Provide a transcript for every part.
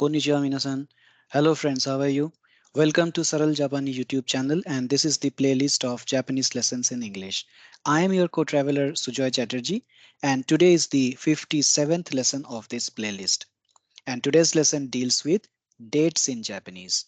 Konnichiwa minasan. Hello friends, how are you? Welcome to Saral Japani YouTube channel, and this is the playlist of Japanese lessons in English. I am your co-traveler Sujoy Chatterjee, and today is the 57th lesson of this playlist. And today's lesson deals with dates in Japanese.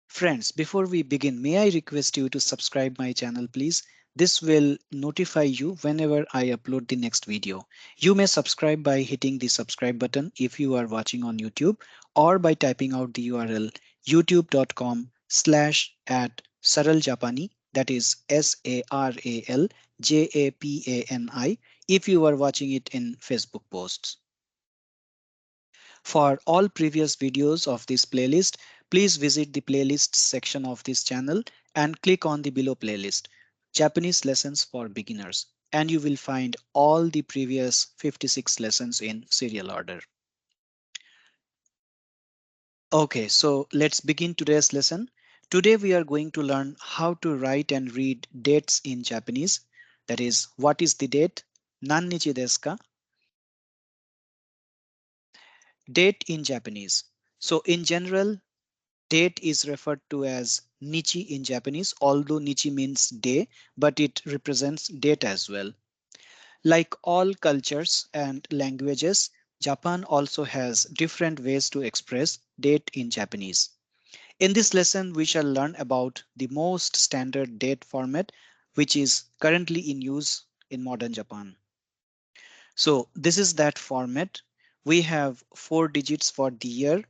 Friends, before we begin, may I request you to subscribe my channel, please? This will notify you whenever I upload the next video. You may subscribe by hitting the subscribe button if you are watching on YouTube, or by typing out the URL youtube.com/at Saral Japani, that is SARALJAPANI, if you are watching it in Facebook posts. For all previous videos of this playlist, please visit the playlists section of this channel and click on the below playlist, Japanese Lessons for Beginners, and you will find all the previous 56 lessons in serial order. Okay, so let's begin today's lesson. Today we are going to learn how to write and read dates in Japanese. That is, what is the date? Nan'nichi desu ka? Date in Japanese. So in general, date is referred to as nichi in Japanese, although nichi means day, but it represents date as well. Like all cultures and languages, Japan also has different ways to express date in Japanese. In this lesson, we shall learn about the most standard date format, which is currently in use in modern Japan. So this is that format. We have 4 digits for the year.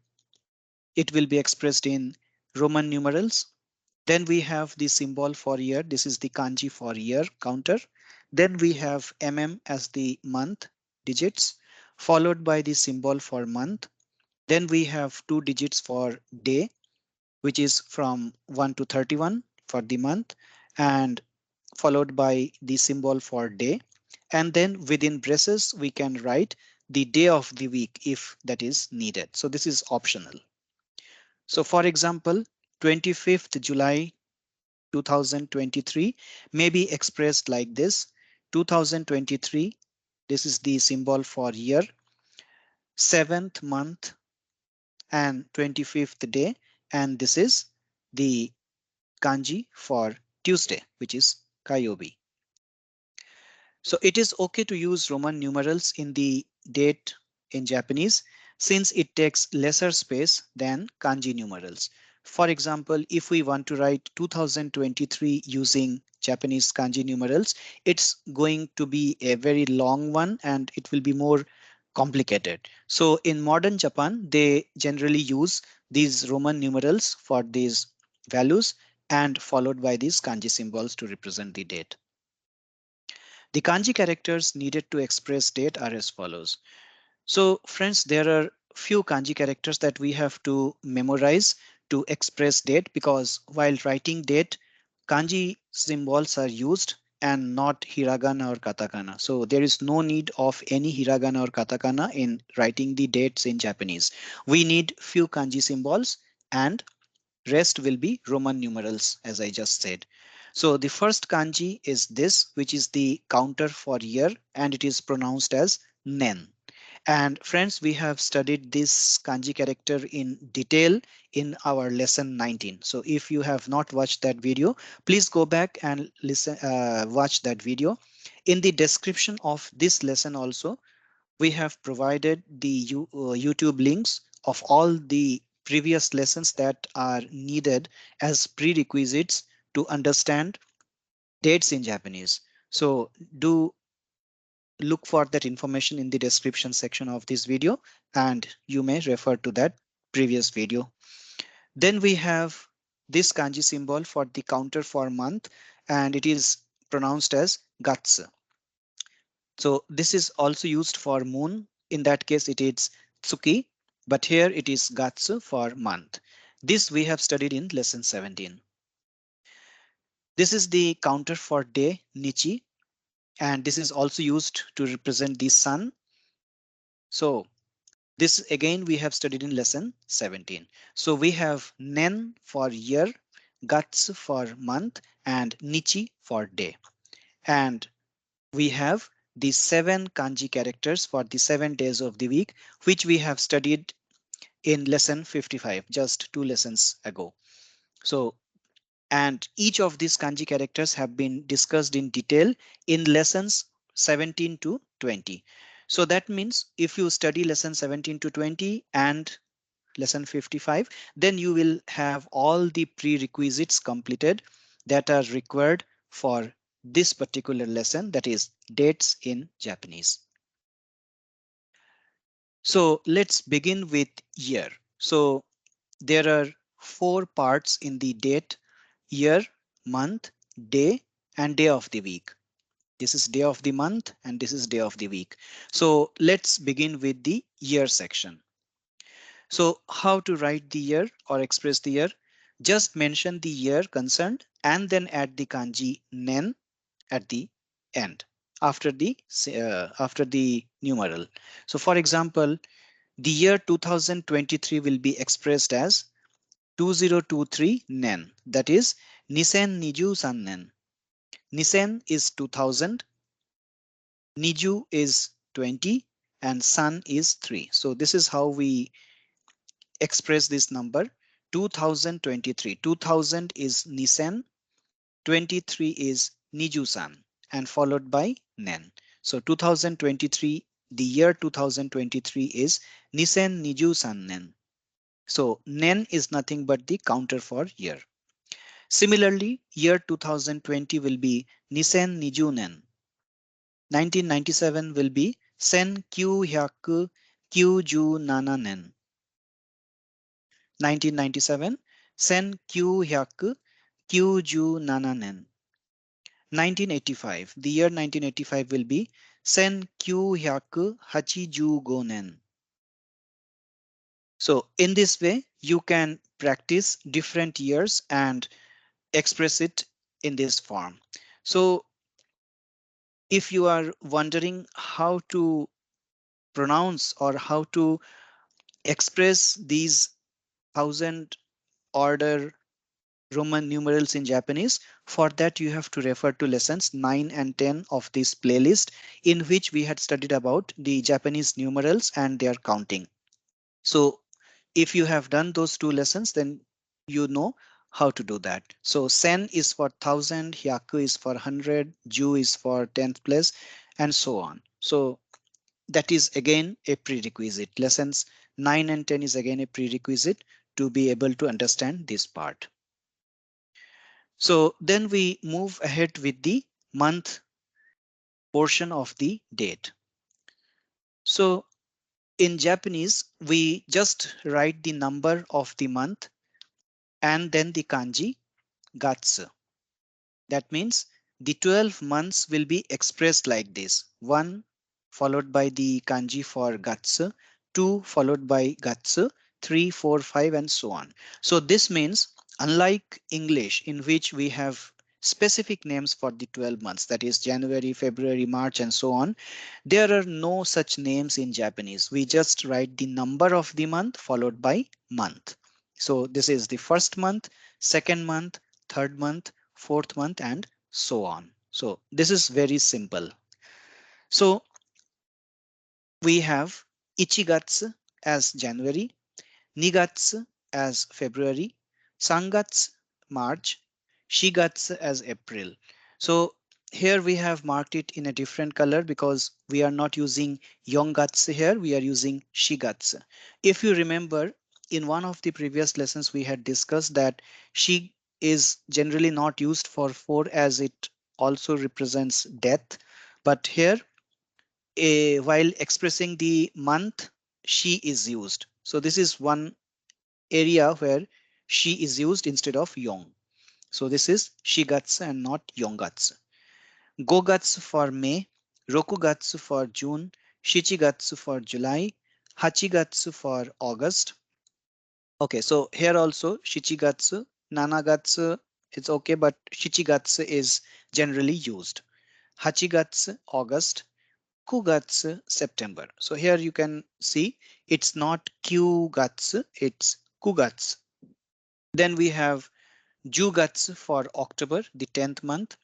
It will be expressed in Roman numerals. Then we have the symbol for year. This is the kanji for year counter. Then we have as the month digits, followed by the symbol for month. Then we have 2 digits for day, which is from 1 to 31 for the month, and followed by the symbol for day. And then within braces, we can write the day of the week if that is needed. So this is optional. So for example, 25th July 2023 may be expressed like this: 2023, this is the symbol for year, 7th month and 25th day, and this is the kanji for Tuesday, which is Kayobi. So it is okay to use Roman numerals in the date in Japanese since it takes lesser space than kanji numerals. For example, if we want to write 2023 using Japanese kanji numerals, it's going to be a very long one and it will be more complicated. So in modern Japan, they generally use these Roman numerals for these values and followed by these kanji symbols to represent the date. The kanji characters needed to express date are as follows. So friends, there are few kanji characters that we have to memorize to express date, because while writing date, kanji symbols are used and not hiragana or katakana. So there is no need of any hiragana or katakana in writing the dates in Japanese. We need few kanji symbols and rest will be Roman numerals, as I just said. So the first kanji is this, which is the counter for year, and it is pronounced as nen. And friends, we have studied this kanji character in detail in our lesson 19. So if you have not watched that video, please go back and watch that video. In the description of this lesson also, we have provided the YouTube links of all the previous lessons that are needed as prerequisites to understand dates in Japanese. So do look for that information in the description section of this video, and you may refer to that previous video. Then we have this kanji symbol for the counter for month, and it is pronounced as gatsu. So this is also used for moon. In that case, it is tsuki, but here it is gatsu for month. This we have studied in lesson 17. This is the counter for day, nichi, and this is also used to represent the sun. So this again we have studied in lesson 17. So we have nen for year, gatsu for month, and nichi for day. And we have the 7 kanji characters for the 7 days of the week, which we have studied in lesson 55, just 2 lessons ago. So, and each of these kanji characters have been discussed in detail in lessons 17 to 20. So that means if you study lesson 17 to 20 and lesson 55, then you will have all the prerequisites completed that are required for this particular lesson, that is dates in Japanese. So let's begin with year. So there are 4 parts in the date: year, month, day, and day of the week. This is day of the month and this is day of the week. So let's begin with the year section. So how to write the year or express the year? Just mention the year concerned and then add the kanji nen at the end after the numeral. So for example, the year 2023 will be expressed as 2023 nen. That is Nisen Niju San nen. Nisen is 2000, Niju is 20, and San is 3. So this is how we express this number 2023. 2000 is Nisen, 23 is Niju-san, and followed by Nen. So 2023, the year 2023 is Nisen Niju-san Nen. So Nen is nothing but the counter for year. Similarly, year 2020 will be Nisen Niju Nen. 1997 will be Sen Kyu Hyaku Kyuju Nana Nen. 1997 Sen Kyu Hyaku Kyuju Nana Nen. 1985, the year 1985 will be Sen Kyu Hyaku Hachijugo Nen. So in this way, you can practice different years and express it in this form. So if you are wondering how to pronounce or how to express these 1000 order Roman numerals in Japanese, for that you have to refer to lessons 9 and 10 of this playlist, in which we had studied about the Japanese numerals and their counting. So if you have done those 2 lessons, then you know how to do that. So sen is for 1000, hyaku is for 100, ju is for 10th place, and so on. So that is again a prerequisite. Lessons 9 and 10 is again a prerequisite to be able to understand this part. So then we move ahead with the month portion of the date. So in Japanese, we just write the number of the month and then the kanji gatsu. That means the 12 months will be expressed like this: 1 followed by the kanji for gatsu, 2 followed by gatsu, 3, 4, 5, and so on. So this means, unlike English, in which we have specific names for the 12 months, that is January, February, March, and so on, there are no such names in Japanese. We just write the number of the month followed by month. So this is the first month, second month, third month, fourth month, and so on. So this is very simple. So we have Ichigatsu as January, Nigatsu as February, Sangatsu March, Shigatsu as April. So here we have marked it in a different color because we are not using Yongatsu here, we are using Shigatsu. If you remember, in one of the previous lessons we had discussed that Shi is generally not used for 4 as it also represents death. But here, while expressing the month, Shi is used. So this is one area where Shi is used instead of Yong. So this is Shigatsu and not Yongatsu. Gogatsu for May, Rokugatsu for June, Shichigatsu for July, Hachigatsu for August. Okay, so here also Shichigatsu, Nanagatsu, it's okay, but Shichigatsu is generally used. Hachigatsu, August, Kugatsu, September. So here you can see it's not Kyugatsu, it's Kugatsu. Then we have Jugatsu for October, the 10th month,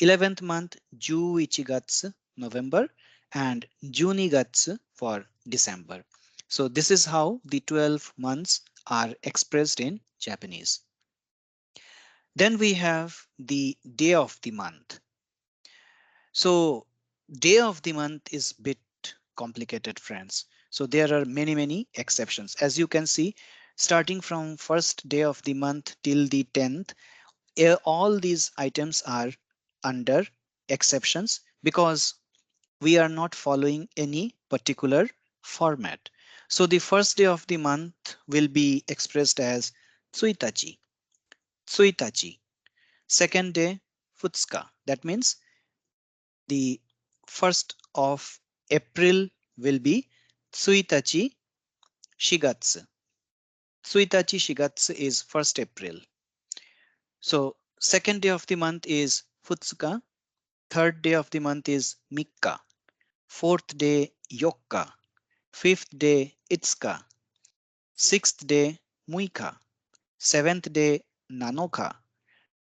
11th month, Juichigatsu, November, and Junigatsu for December. So this is how the 12 months are expressed in Japanese. Then we have the day of the month. So day of the month is bit complicated, friends. So there are many exceptions. As you can see, starting from first day of the month till the 10th, all these items are under exceptions because we are not following any particular format. So the first day of the month will be expressed as Tsuitachi. Tsuitachi. Second day, Futsuka. That means the 1st of April will be Tsuitachi Shigatsu. Tsuitachi Shigatsu is 1st April. So second day of the month is Futsuka. Third day of the month is Mikka. Fourth day Yokka. Fifth day Itsuka. Sixth day Muika. Seventh day Nanoka.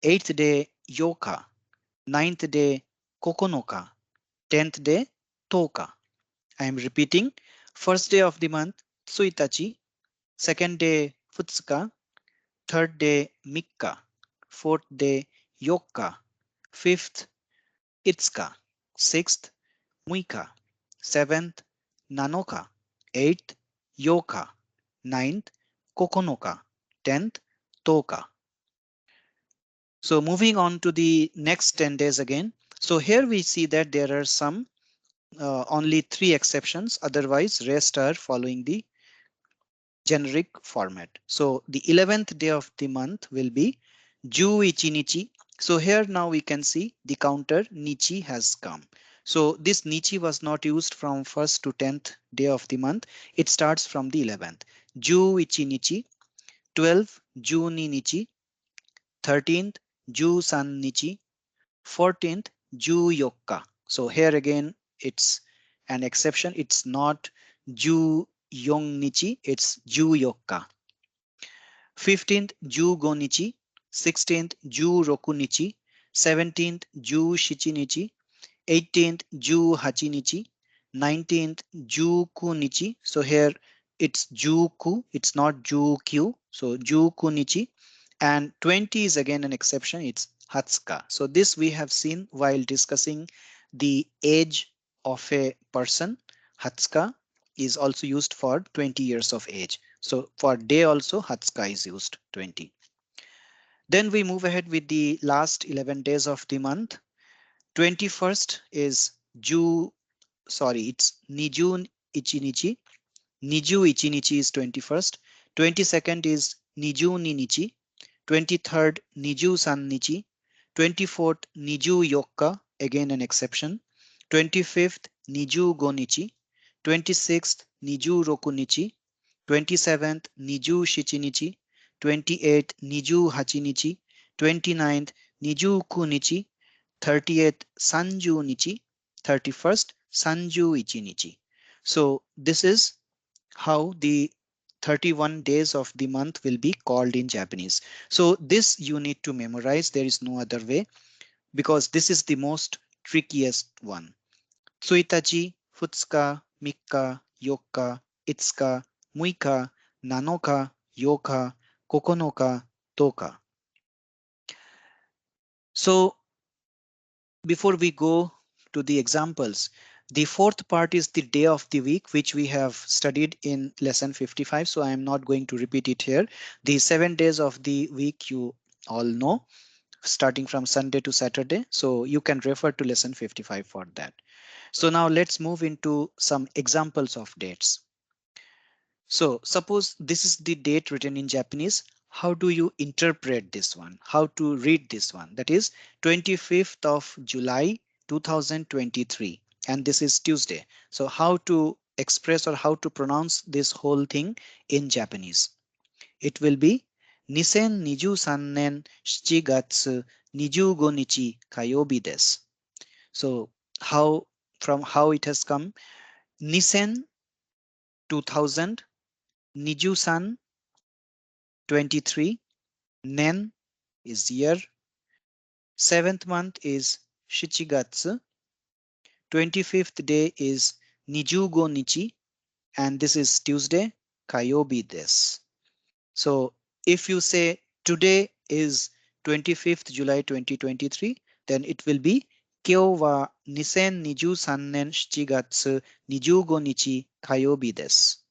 Eighth day Yoka. Ninth day Kokonoka. 10th day Toka. I am repeating. First day of the month Tsuitachi. Second day Futsuka. Third day Mikka. Fourth day Yokka. Fifth Itsuka. Sixth Muika. Seventh Nanoka. Eighth Yoka. Ninth Kokonoka. 10th Toka. So moving on to the next 10 days again. So here we see that there are some only 3 exceptions. Otherwise, rest are following the generic format. So the 11th day of the month will be Ju Ichinichi. So here now we can see the counter Nichi has come. So this Nichi was not used from 1st to 10th day of the month. It starts from the 11th. Ju Ichinichi, 12th Ju ni Nichi, 13th Ju San Nichi, 14th Ju Yokka. So here again it's an exception. It's not Ju Yong Nichi, it's Ju Yokka. 15th Ju Gonichi, 16th Ju Rokunichi, 17th Ju Shichinichi, 18th Ju Hachinichi, 19th Ju Kunichi. So here it's Juku, it's not Ju-Q. So Ju Kunichi. And 20 is again an exception. It's Hatsuka. So this we have seen while discussing the age of a person. Hatsuka is also used for 20 years of age. So for day also Hatsuka is used 20. Then we move ahead with the last 11 days of the month. 21st is it's Nijun Ichinichi. Niju Ichinichi is 21st. 22nd is Niju Ninichi. 23rd Niju San Nichi. 24th Niju Yokka, again an exception. 25th Niju Gonichi. 26th Niju Rokunichi. 27th Niju Shichinichi. 28th Niju Hachinichi. 29th Niju Kunichi. 30th Sanju Nichi. 31st Sanju Ichinichi. So this is how the 31 days of the month will be called in Japanese. So this you need to memorize. There is no other way because this is the most trickiest one. Tsuitachi, Futsuka, Mikka, Yokka, Itsuka, Muika, Nanoka, Yoka, Kokonoka, Toka. So before we go to the examples, the fourth part is the day of the week, which we have studied in lesson 55. So I am not going to repeat it here. The 7 days of the week you all know, starting from Sunday to Saturday. So you can refer to lesson 55 for that. So now let's move into some examples of dates. So suppose this is the date written in Japanese. How do you interpret this one? How to read this one? That is 25th of July 2023. And this is Tuesday. So how to express or how to pronounce this whole thing in Japanese? It will be Nisen Niju Sannen Shichigatsu Nijugo Nichi Kayobi desu. So how it has come? Nisen 2000, Niju San 23, Nen is year, 7th month is Shichigatsu, 25th day is Nijugo Nichi, and this is Tuesday, kayobi desu. So if you say today is 25th July 2023, then it will be Kyou wa 2023年7月25日火曜日です.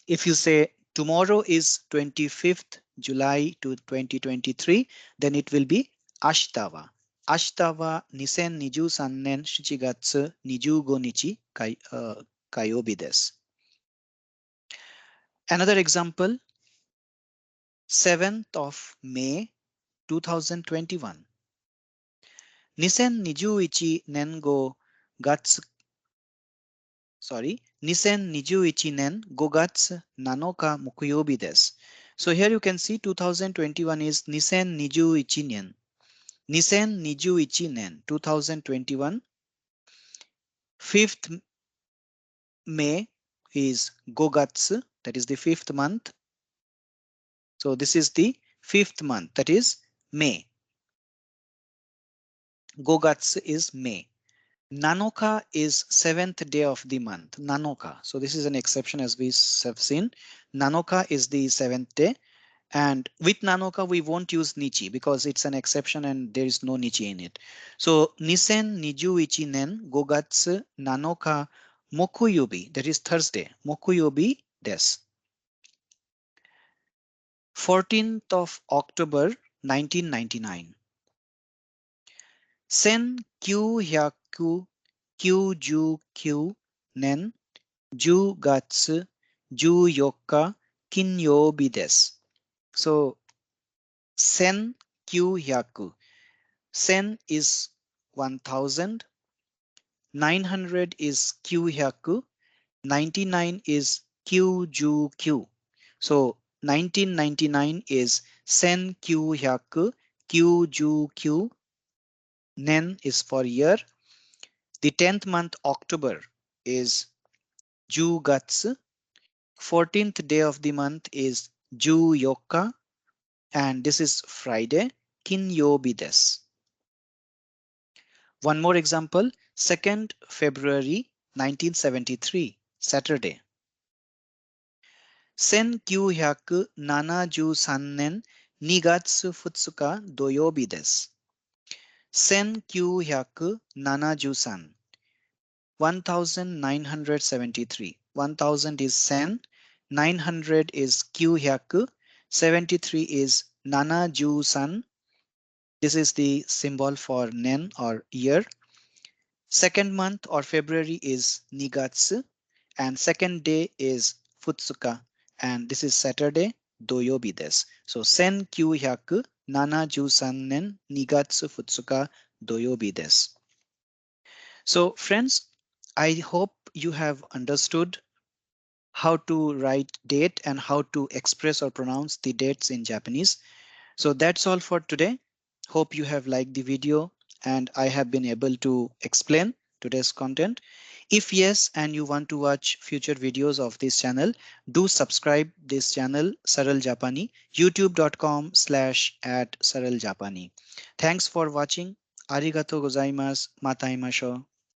If you say tomorrow is 25th July to 2023, then it will be 明日は。明日は2023年7月25日火曜日です. Another example, 7th of May 2021. 2021年2021年5月7日木曜日です. So here you can see 2021 is 2021年. 2021年 2021. 5th May is 5月, that is the 5th month. So this is the 5th month, that is May. 5月 is May. Nanoka is 7th day of the month. Nanoka. So this is an exception as we have seen. Nanoka is the 7th day. And with Nanoka, we won't use Nichi because it's an exception and there is no Nichi in it. So Nisen Nijuichi nen 5月7日木曜日, that is Thursday. 木曜日です. 14th of October 1999. 1999年10月14日金曜日です. So 1900. 1000 is 1000. 900 is 900. 99 is 99. So 1999 is 1999. Nen is for year. The 10th month October is 10月. 14th day of the month is 14日. And this is Friday. 金曜日です. One more example, 2nd February 1973, Saturday. 1973年2月2日土曜日です. 1973. 1973. 1000 is 1000. 900 is 900. 73 is 73. This is the symbol for nen or year. Second month or February is Nigatsu and second day is Futsuka and this is Saturday Doyobi desu. So 1973年2月2日土曜日です. So friends, I hope you have understood how to write date and how to express or pronounce the dates in Japanese. So that's all for today. Hope you have liked the video and I have been able to explain today's content. If yes, and you want to watch future videos of this channel, do subscribe this channel, Saral Japani, youtube.com/@saraljapani. Thanks for watching. Arigato gozaimasu. Mata imasho.